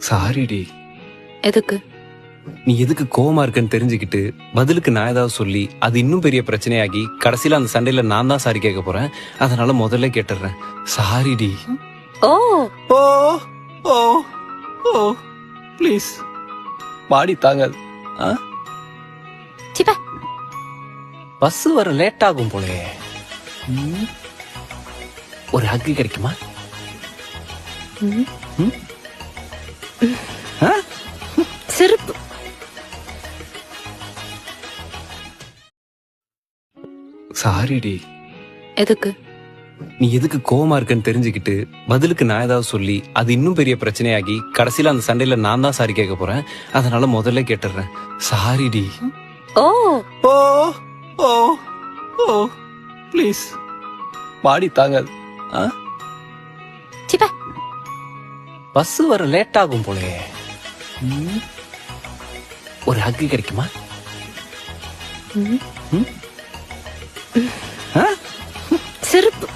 சாரிடி. எதுக்கு? நீ எதுக்கு கோவமா இருக்குன்னு தெரிஞ்சுக்கிட்டு பதிலுக்கு நான் ஏதாவது சொல்லி அது இன்னும் பெரிய பிரச்சனையாகி கடைசியில அந்த சண்டையில நான் தான் சாரி கேட்க போறேன். அதனால முதல்ல கேட்டுறேன். சாரிடி. ஓ ஓ ஓ ஓ ப்ளீஸ். பாடி தாங்காது. சிப்பா. பஸ் வர லேட் ஆகும் போலே. ஒரு ஹக்கு கிடைக்குமா? செருப்பு. சாரிடி. எதுக்கு? நீ எதுக்கு கோவமா இருக்குன்னு தெரிஞ்சுக்கிட்டு பதிலுக்கு நான் ஏதாவது சொல்லி அது இன்னும் பெரிய பிரச்சனையாகி கடைசியில அந்த சண்டையில நான் தான் சாரி கேட்க போறேன். அதனால முதல்ல கேட்டுறேன். சாரிடி. ஓ ஓ ஓ ஓ ப்ளீஸ். பாடி தாங்காது. சிப்பா. பஸ் வர லேட் ஆகும் போலே. ஒரு ஹக்கு கிடைக்குமா? செருப்பு.